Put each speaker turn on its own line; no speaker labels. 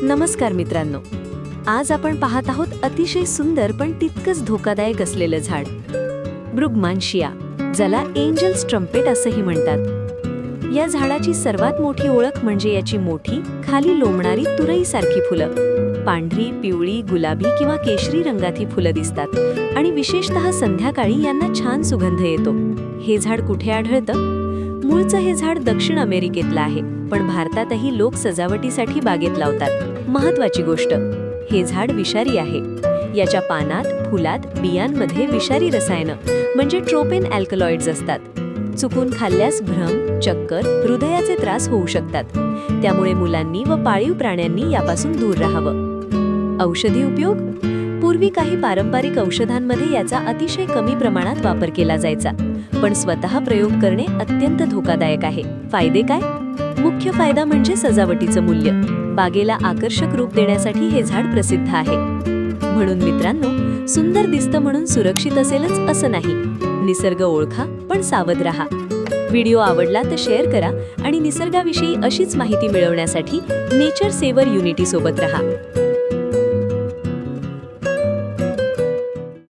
नमस्कार मित्रांनो, आज आपण पाहत आहोत अतिशय सुंदर पण तितकंच धोकादायक असलेलं झाड, ब्रुगमान्शिया, ज्याला एंजल्स ट्रम्पेट असंही म्हणतात. या झाडाची सर्वात मोठी ओळख म्हणजे याची मोठी, खाली लोंबणारी तुरईसारखी फुलं. पांढरी, पिवळी, गुलाबी किंवा केशरी रंगात ही फुलं दिसतात आणि विशेषतः संध्याकाळी यांना छान सुगंध येतो. हे झाड कुठे आढळतं? मूळचं हे झाड दक्षिण अमेरिकेतलं आहे, पण भारतातही लोक सजावटीसाठी बागेत लावतात. महत्वाची गोष्ट, हे झाड विषारी आहे. याच्या पानात, फुलात, बियांमध्ये विषारी रसायनं म्हणजे ट्रोपेन अल्कलॉइड्स असतात. चुकून खाल्ल्यास भ्रम, चक्कर, हृदयाचे त्रास होऊ शकतात. त्यामुळे मुलांनी व पाळीव प्राण्यांनी यापासून दूर राहावं. औषधी उपयोग? पूर्वी काही पारंपरिक औषधांमध्ये याचा अतिशय कमी प्रमाणात वापर केला जायचा, पण स्वतः प्रयोग करणे अत्यंत धोकादायक आहे. फायदे काय? मुख्य फायदा म्हणजे सजावटीचं मूल्य. बागेला आकर्षक रूप देण्यासाठी हे झाड प्रसिद्ध आहे. म्हणून मित्रांनो, सुंदर दिसतं म्हणून सुरक्षित असेलच असं नाही. निसर्ग ओळखा, पण सावध राहा. व्हिडिओ आवडला तर शेअर करा आणि निसर्गाविषयी अशीच माहिती मिळवण्यासाठी नेचर सेव्हर युनिटी सोबत राहा.